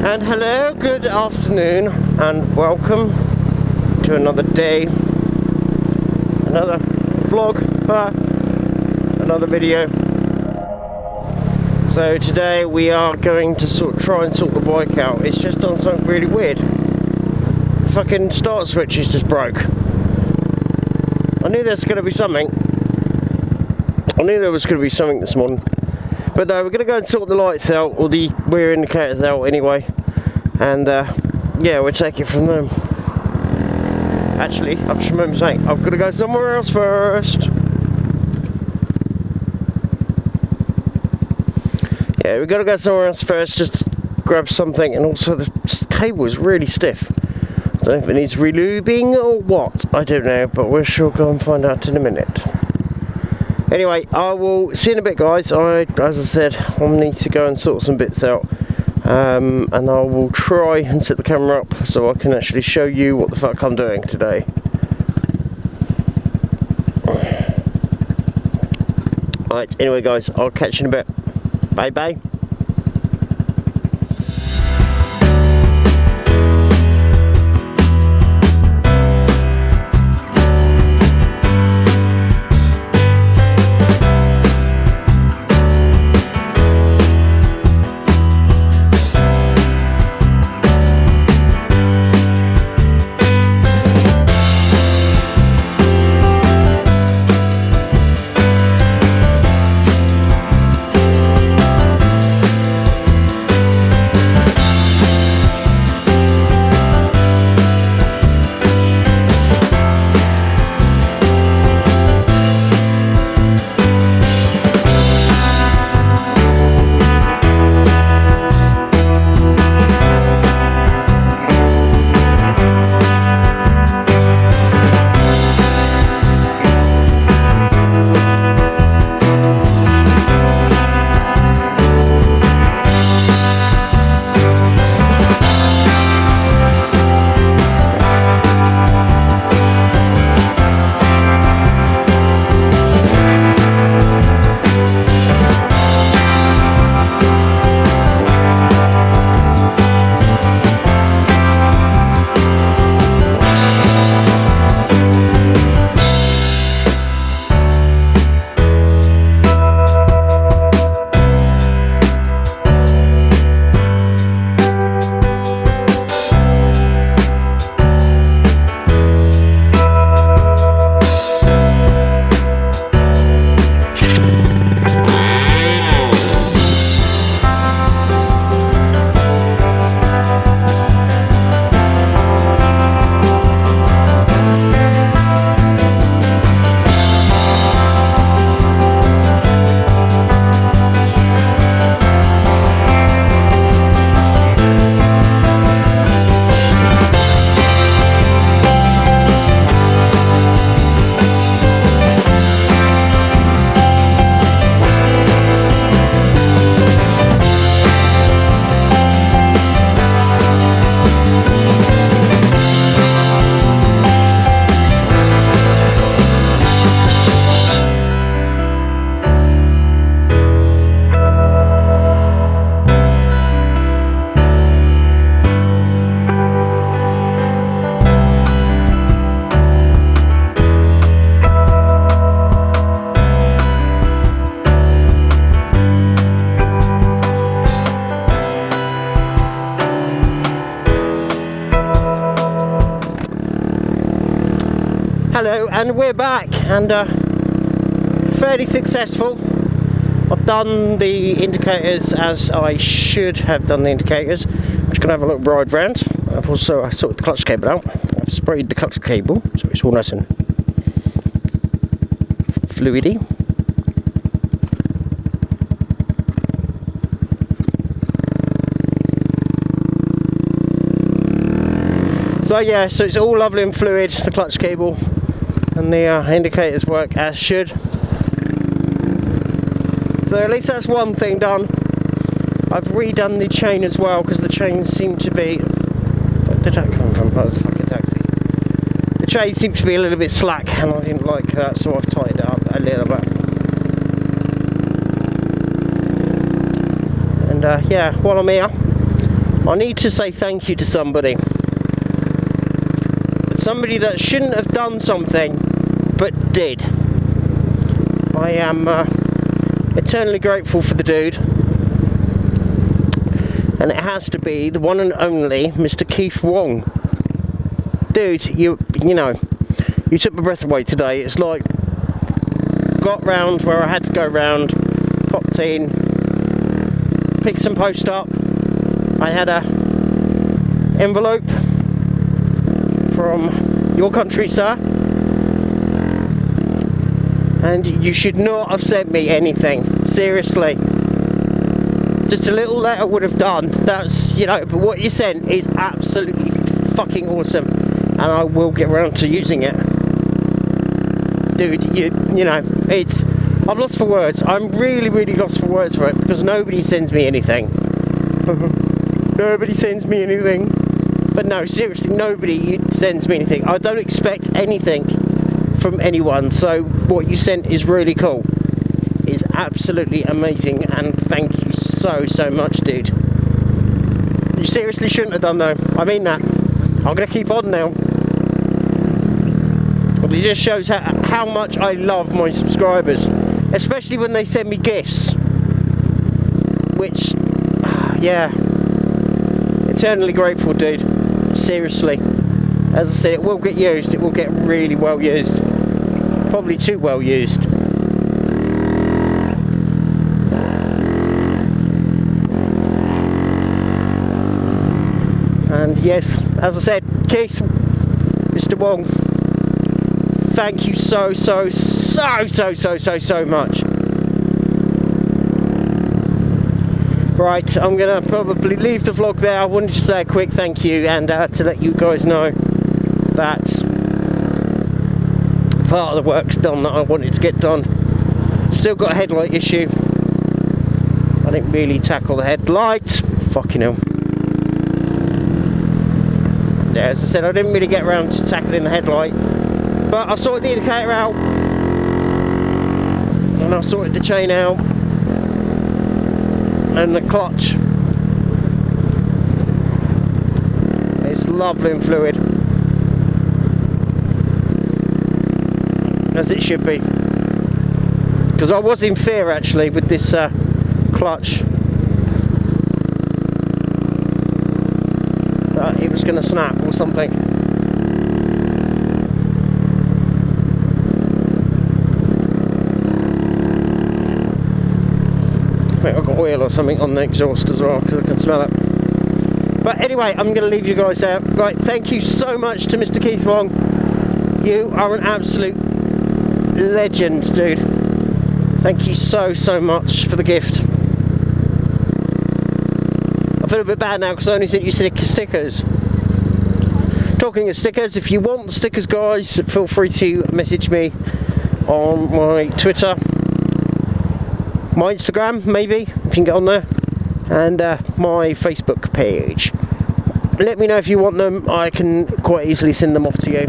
And hello, good afternoon, and welcome to another day, another vlog, another video. So today we are going to try and sort the bike out. It's just done something really weird. The fucking start switch is just broke. I knew there's going to be something. I knew there was going to be something this morning. But no, we're going to go and sort the lights out, or the rear indicators out anyway. And yeah, we'll take it from them. Actually, I've just remembered saying, I've got to go somewhere else first. Yeah, we've got to go somewhere else first, just grab something. And also the cable is really stiff. I don't know if it needs relubing or what, I don't know, but we shall go and find out in a minute. Anyway, I will see you in a bit, guys. As I said, I'll need to go and sort some bits out. And I will try and set the camera up so I can actually show you what the fuck I'm doing today. Right, anyway guys, I'll catch you in a bit. Bye bye. Hello, and we're back, and fairly successful. I've done the indicators as I should have done the indicators. I'm just going to have a little ride round. I've also sorted the clutch cable out. I've sprayed the clutch cable so it's all nice and fluidy. So yeah, so it's all lovely and fluid, the clutch cable, and the indicators work as should. So at least that's one thing done. I've redone the chain as well, because the chain seemed to be... Where did that come from? That was a fucking taxi. The chain seemed to be a little bit slack, and I didn't like that, so I've tightened it up a little bit. And yeah, while I'm here, I need to say thank you to somebody. Somebody that shouldn't have done something, but did. I am eternally grateful for the dude. And it has to be the one and only Mr. Keith Wong. Dude, you know, you took my breath away today. It's like, got round where I had to go round, popped in, picked some post up. I had a envelope from your country, sir, and you should not have sent me anything, seriously. Just a little letter would have done. That's, you know, but what you sent is absolutely fucking awesome, and I will get around to using it. Dude, you know, it's, I'm lost for words. I'm really lost for words for it, because nobody sends me anything. Nobody sends me anything. But no, seriously, nobody sends me anything. I don't expect anything from anyone, so what you sent is really cool. It's absolutely amazing, and thank you so much, dude. You seriously shouldn't have done though. I mean that. I'm gonna keep on now. But it just shows how much I love my subscribers, especially when they send me gifts. Which, yeah, eternally grateful, dude. Seriously. As I said, it will get used. It will get really well used. Probably too well used. And yes, as I said, Keith, Mr. Wong, thank you so much. Right, I'm gonna probably leave the vlog there. I wanted to say a quick thank you, and to let you guys know that part of the work's done that I wanted to get done. Still got a headlight issue. I didn't really tackle the headlights. Fucking hell. Yeah, as I said, I didn't really get around to tackling the headlight, but I've sorted the indicator out, and I've sorted the chain out, and the clutch. It's lovely and fluid, as it should be, because I was in fear actually with this clutch that it was going to snap or something. I think I've got oil or something on the exhaust as well, because I can smell it. But anyway, I'm going to leave you guys out. Right, thank you so much to Mr. Keith Wong. You are an absolute legend, dude. Thank you so much for the gift. I feel a bit bad now because I only sent you stickers. Talking of stickers, if you want stickers, guys, feel free to message me on my Twitter, my Instagram, maybe, if you can get on there, and my Facebook page. Let me know if you want them. I can quite easily send them off to you.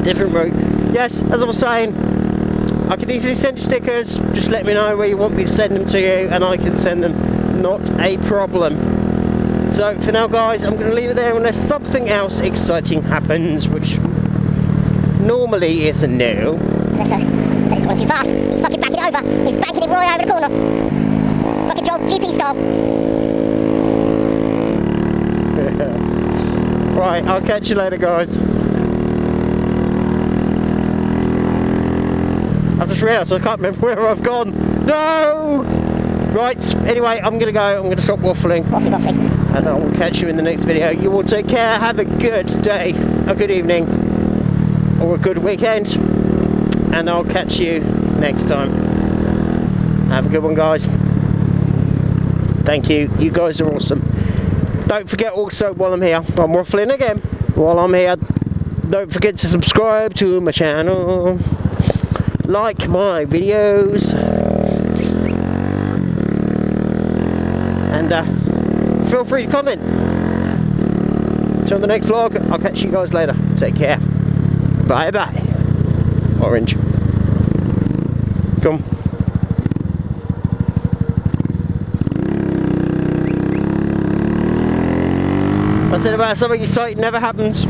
Different route. Yes, as I was saying, I can easily send you stickers. Just let me know where you want me to send them to you, and I can send them. Not a problem. So for now, guys, I'm going to leave it there unless something else exciting happens, which normally is a no. That's right. He's going too fast. He's fucking backing it over. He's banking it right over the corner. Fucking job, GP style. Right, I'll catch you later, guys. I've just realised I can't remember where I've gone. No! Right, anyway, I'm going to go. I'm going to stop waffling. Waffling. And I will catch you in the next video. You all take care. Have a good day, a good evening, or a good weekend. And I'll catch you next time. Have a good one, guys. Thank you. You guys are awesome. Don't forget also, while I'm here, I'm waffling again. While I'm here, don't forget to subscribe to my channel. Like my videos. And feel free to comment. Till the next vlog, I'll catch you guys later. Take care. Bye bye. Orange. Come. I said about something exciting never happens.